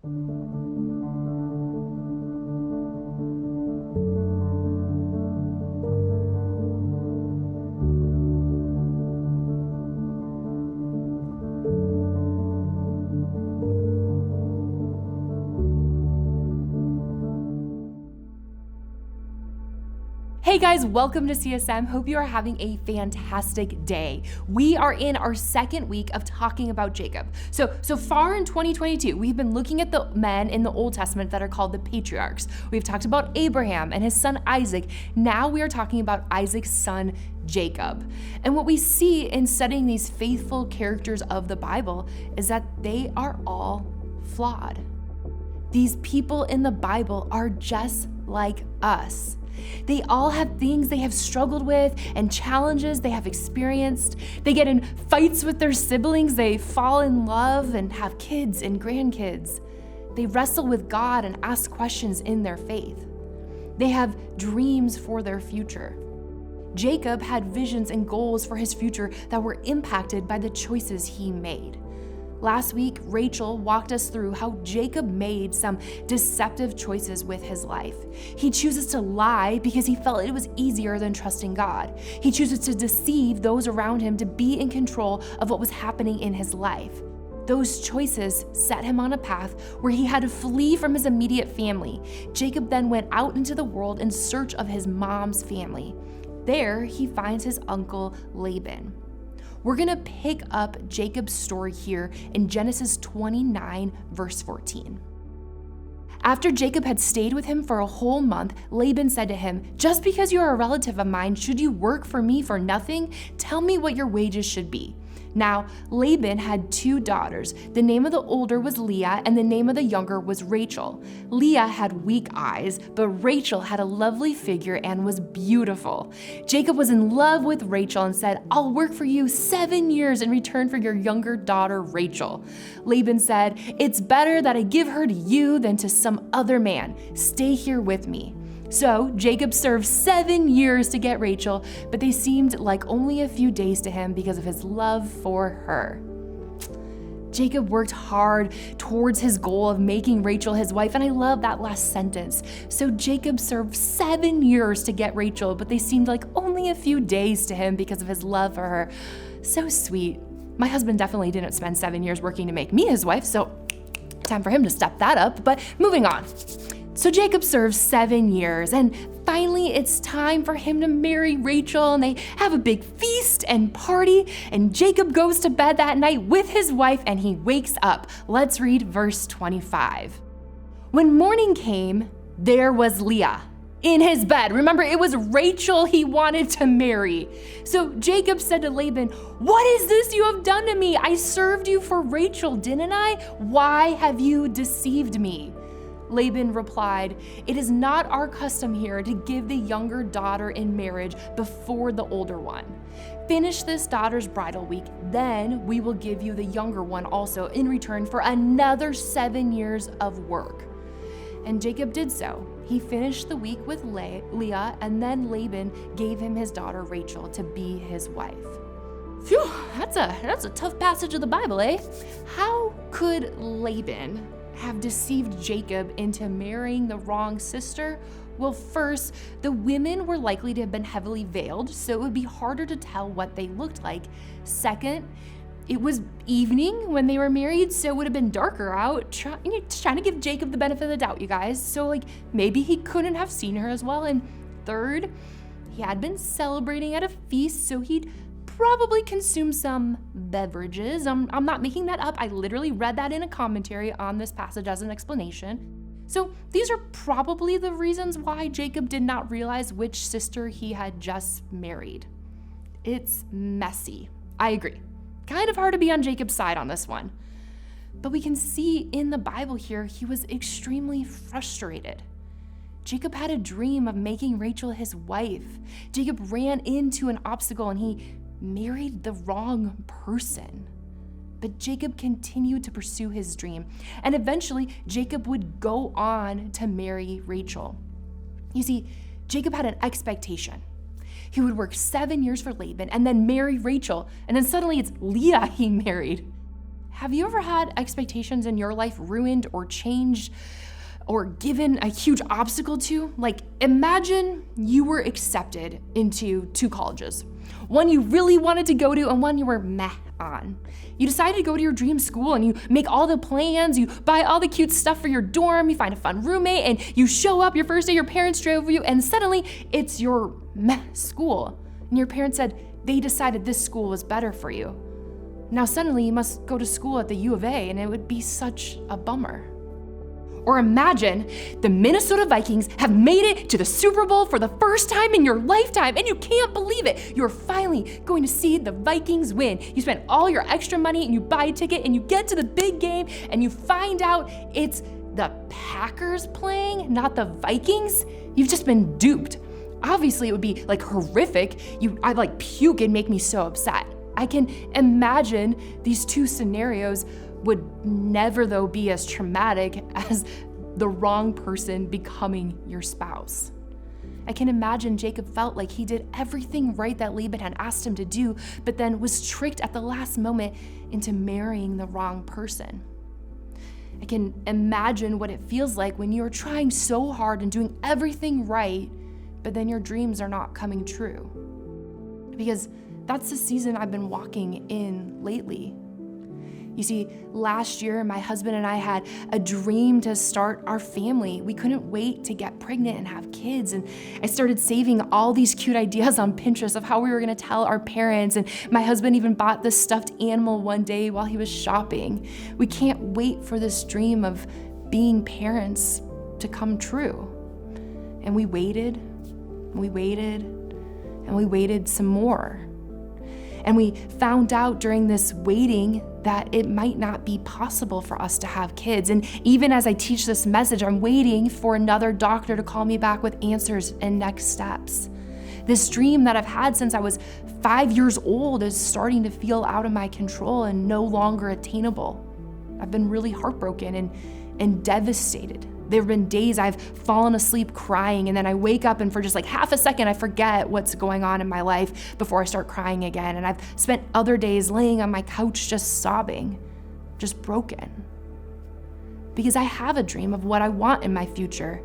Hey guys, welcome to CSM. Hope you are having a fantastic day. We are in our second week of talking about Jacob. So far in 2022, we've been looking at the men in the Old Testament that are called the patriarchs. We've talked about Abraham and his son Isaac. Now we are talking about Isaac's son Jacob. And what we see in studying these faithful characters of the Bible is that they are all flawed. These people in the Bible are just like us. They all have things they have struggled with and challenges they have experienced. They get in fights with their siblings. They fall in love and have kids and grandkids. They wrestle with God and ask questions in their faith. They have dreams for their future. Jacob had visions and goals for his future that were impacted by the choices he made. Last week, Rachel walked us through how Jacob made some deceptive choices with his life. He chooses to lie because he felt it was easier than trusting God. He chooses to deceive those around him to be in control of what was happening in his life. Those choices set him on a path where he had to flee from his immediate family. Jacob then went out into the world in search of his mom's family. There, he finds his uncle Laban. We're gonna pick up Jacob's story here in Genesis 29, verse 14. After Jacob had stayed with him for a whole month, Laban said to him, "Just because you are a relative of mine, should you work for me for nothing? Tell me what your wages should be." Now, Laban had 2 daughters. The name of the older was Leah, and the name of the younger was Rachel. Leah had weak eyes, but Rachel had a lovely figure and was beautiful. Jacob was in love with Rachel and said, "I'll work for you 7 years in return for your younger daughter, Rachel." Laban said, "It's better that I give her to you than to some other man. Stay here with me." So Jacob served 7 years to get Rachel, but they seemed like only a few days to him because of his love for her. Jacob worked hard towards his goal of making Rachel his wife, and I love that last sentence. So Jacob served 7 years to get Rachel, but they seemed like only a few days to him because of his love for her. So sweet. My husband definitely didn't spend 7 years working to make me his wife, so time for him to step that up, but moving on. So Jacob serves 7 years, and finally it's time for him to marry Rachel, and they have a big feast and party, and Jacob goes to bed that night with his wife, and he wakes up. Let's read verse 25. When morning came, there was Leah in his bed. Remember, it was Rachel he wanted to marry. So Jacob said to Laban, "What is this you have done to me? I served you for Rachel, didn't I? Why have you deceived me?" Laban replied, "It is not our custom here to give the younger daughter in marriage before the older one. Finish this daughter's bridal week, then we will give you the younger one also in return for another 7 years of work." And Jacob did so. He finished the week with Leah, and then Laban gave him his daughter Rachel to be his wife. Phew, that's a tough passage of the Bible, eh? How could Laban have deceived Jacob into marrying the wrong sister? Well, first, the women were likely to have been heavily veiled, so it would be harder to tell what they looked like. Second, it was evening when they were married, so it would have been darker out. Trying to give Jacob the benefit of the doubt, you guys. So maybe he couldn't have seen her as well. And third, he had been celebrating at a feast, so he'd probably consume some beverages. I'm not making that up. I literally read that in a commentary on this passage as an explanation. So these are probably the reasons why Jacob did not realize which sister he had just married. It's messy. I agree. Kind of hard to be on Jacob's side on this one. But we can see in the Bible here, he was extremely frustrated. Jacob had a dream of making Rachel his wife. Jacob ran into an obstacle and he married the wrong person. But Jacob continued to pursue his dream, and eventually Jacob would go on to marry Rachel. You see, Jacob had an expectation. He would work 7 years for Laban and then marry Rachel, and then suddenly it's Leah he married. have you ever had expectations in your life ruined or changed or given a huge obstacle to? Like, imagine you were accepted into 2 colleges. One you really wanted to go to and one you were meh on. You decided to go to your dream school and you make all the plans, you buy all the cute stuff for your dorm, you find a fun roommate, and you show up your first day, your parents drove you, and suddenly it's your meh school. And your parents said they decided this school was better for you. Now suddenly you must go to school at the U of A, and it would be such a bummer. Or imagine the Minnesota Vikings have made it to the Super Bowl for the first time in your lifetime, and you can't believe it. You're finally going to see the Vikings win. You spend all your extra money and you buy a ticket and you get to the big game and you find out it's the Packers playing, not the Vikings. You've just been duped. Obviously it would be like horrific. I'd like puke and make me so upset. I can imagine these 2 scenarios would never though be as traumatic as the wrong person becoming your spouse. I can imagine Jacob felt like he did everything right that Laban had asked him to do, but then was tricked at the last moment into marrying the wrong person. I can imagine what it feels like when you're trying so hard and doing everything right, but then your dreams are not coming true. Because that's the season I've been walking in lately. You see, last year, my husband and I had a dream to start our family. We couldn't wait to get pregnant and have kids. And I started saving all these cute ideas on Pinterest of how we were gonna tell our parents. And my husband even bought this stuffed animal one day while he was shopping. We can't wait for this dream of being parents to come true. And we waited, and we waited, and we waited some more. And we found out during this waiting that it might not be possible for us to have kids. And even as I teach this message, I'm waiting for another doctor to call me back with answers and next steps. This dream that I've had since I was 5 years old is starting to feel out of my control and no longer attainable. I've been really heartbroken and devastated. There have been days I've fallen asleep crying, and then I wake up and for just like half a second, I forget what's going on in my life before I start crying again. And I've spent other days laying on my couch just sobbing, just broken. Because I have a dream of what I want in my future.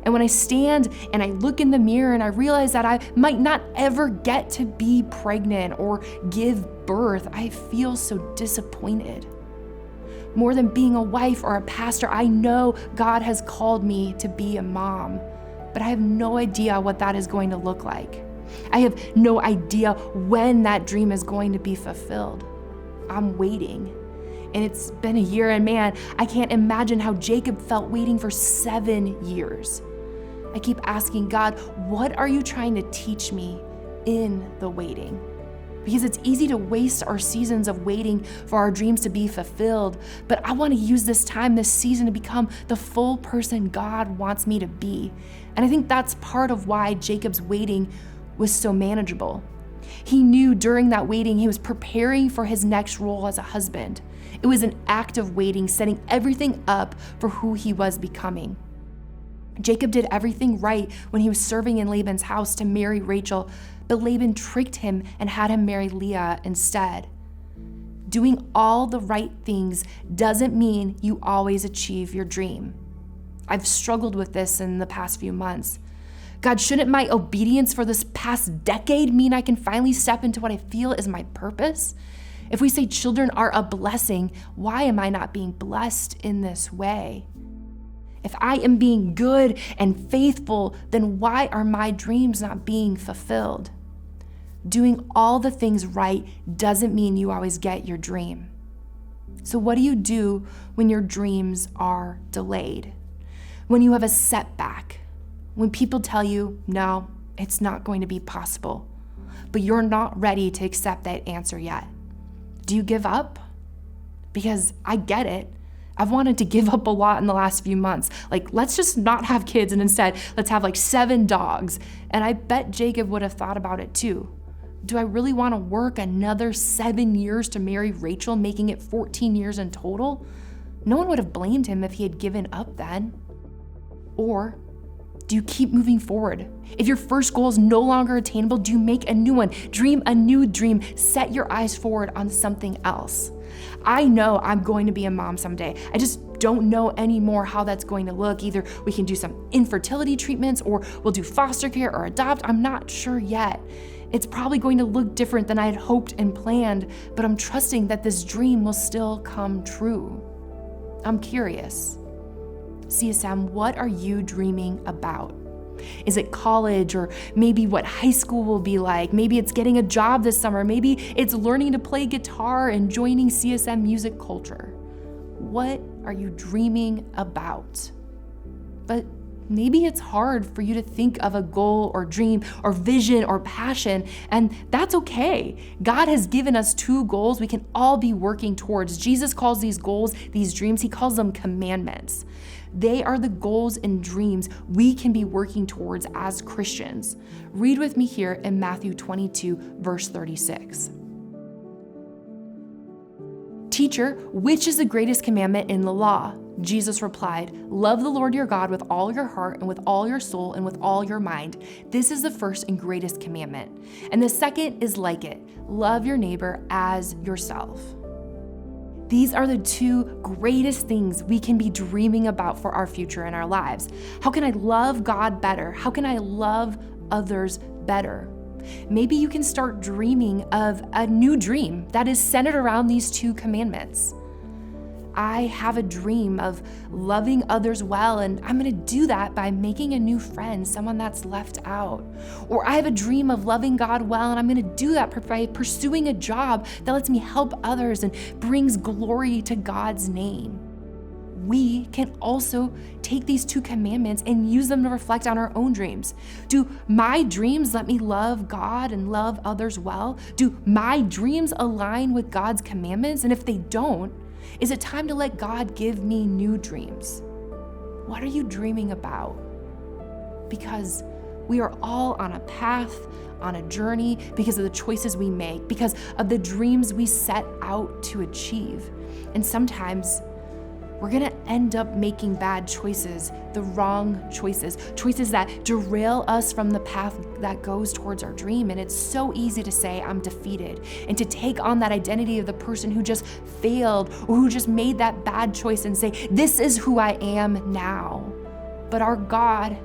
And when I stand and I look in the mirror and I realize that I might not ever get to be pregnant or give birth, I feel so disappointed. More than being a wife or a pastor, I know God has called me to be a mom, but I have no idea what that is going to look like. I have no idea when that dream is going to be fulfilled. I'm waiting, and it's been a year, and man, I can't imagine how Jacob felt waiting for 7 years. I keep asking God, what are you trying to teach me in the waiting? Because it's easy to waste our seasons of waiting for our dreams to be fulfilled, but I want to use this time, this season, to become the full person God wants me to be. And I think that's part of why Jacob's waiting was so manageable. He knew during that waiting he was preparing for his next role as a husband. It was an act of waiting, setting everything up for who he was becoming. Jacob did everything right when he was serving in Laban's house to marry Rachel, but Laban tricked him and had him marry Leah instead. Doing all the right things doesn't mean you always achieve your dream. I've struggled with this in the past few months. God, shouldn't my obedience for this past decade mean I can finally step into what I feel is my purpose? If we say children are a blessing, why am I not being blessed in this way? If I am being good and faithful, then why are my dreams not being fulfilled? Doing all the things right doesn't mean you always get your dream. So what do you do when your dreams are delayed? When you have a setback? When people tell you, no, it's not going to be possible, but you're not ready to accept that answer yet? Do you give up? Because I get it. I've wanted to give up a lot in the last few months. Like, let's just not have kids and instead let's have like 7 dogs. And I bet Jacob would have thought about it too. Do I really want to work another 7 years to marry Rachel, making it 14 years in total? No one would have blamed him if he had given up then. Or Do you keep moving forward? If your first goal is no longer attainable, do you make a new one? Dream a new dream. Set your eyes forward on something else. I know I'm going to be a mom someday. I just don't know anymore how that's going to look. Either we can do some infertility treatments or we'll do foster care or adopt. I'm not sure yet. It's probably going to look different than I had hoped and planned, but I'm trusting that this dream will still come true. I'm curious. CSM, what are you dreaming about? Is it college, or maybe what high school will be like? Maybe it's getting a job this summer. Maybe it's learning to play guitar and joining CSM music culture. What are you dreaming about? But maybe it's hard for you to think of a goal or dream or vision or passion, and that's okay. God has given us 2 goals we can all be working towards. Jesus calls these goals, these dreams, he calls them commandments. They are the goals and dreams we can be working towards as Christians. Read with me here in Matthew 22, verse 36. Teacher, which is the greatest commandment in the law? Jesus replied, love the Lord your God with all your heart and with all your soul and with all your mind. This is the first and greatest commandment. And the second is like it. Love your neighbor as yourself. These are the 2 greatest things we can be dreaming about for our future in our lives. How can I love God better? How can I love others better? Maybe you can start dreaming of a new dream that is centered around these 2 commandments. I have a dream of loving others well, and I'm gonna do that by making a new friend, someone that's left out. Or I have a dream of loving God well, and I'm gonna do that by pursuing a job that lets me help others and brings glory to God's name. We can also take these 2 commandments and use them to reflect on our own dreams. Do my dreams let me love God and love others well? Do my dreams align with God's commandments? And if they don't, is it time to let God give me new dreams? What are you dreaming about? Because we are all on a path, on a journey, because of the choices we make, because of the dreams we set out to achieve. And sometimes we're gonna end up making bad choices, the wrong choices that derail us from the path that goes towards our dream. And it's so easy to say, I'm defeated, and to take on that identity of the person who just failed or who just made that bad choice and say, this is who I am now. But our God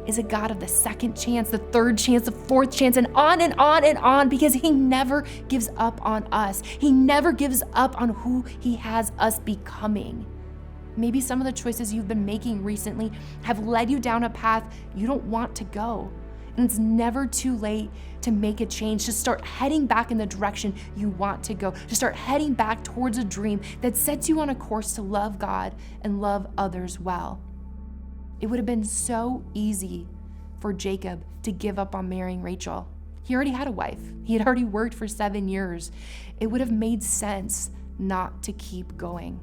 is a God of the second chance, the third chance, the fourth chance, and on and on and on, because he never gives up on us. He never gives up on who he has us becoming. Maybe some of the choices you've been making recently have led you down a path you don't want to go. And it's never too late to make a change, to start heading back in the direction you want to go, to start heading back towards a dream that sets you on a course to love God and love others well. It would have been so easy for Jacob to give up on marrying Rachel. He already had a wife. He had already worked for 7 years. It would have made sense not to keep going.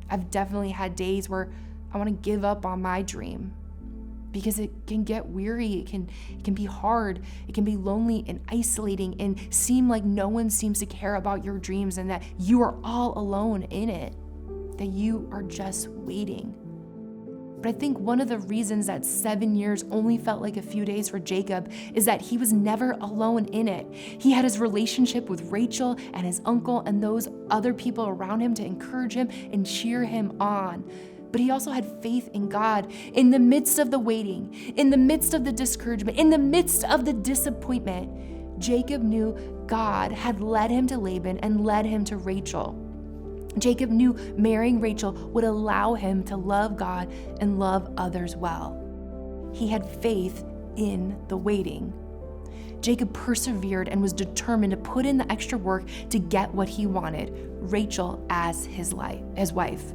I've definitely had days where I want to give up on my dream because it can get weary, it can be hard, it can be lonely and isolating and seem like no one seems to care about your dreams and that you are all alone in it, that you are just waiting. But I think one of the reasons that 7 years only felt like a few days for Jacob is that he was never alone in it. He had his relationship with Rachel and his uncle and those other people around him to encourage him and cheer him on. But he also had faith in God in the midst of the waiting, in the midst of the discouragement, in the midst of the disappointment. Jacob knew God had led him to Laban and led him to Rachel. Jacob knew marrying Rachel would allow him to love God and love others well. He had faith in the waiting. Jacob persevered and was determined to put in the extra work to get what he wanted, Rachel as his wife.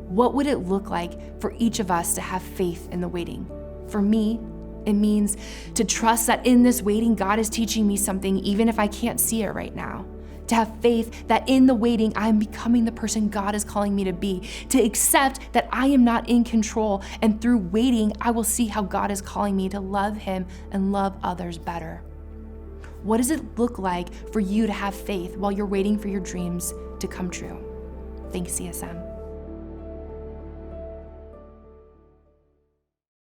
What would it look like for each of us to have faith in the waiting? For me, it means to trust that in this waiting, God is teaching me something, even if I can't see it right now. To have faith that in the waiting, I'm becoming the person God is calling me to be. To accept that I am not in control, and through waiting, I will see how God is calling me to love him and love others better. What does it look like for you to have faith while you're waiting for your dreams to come true? Thanks, CSM.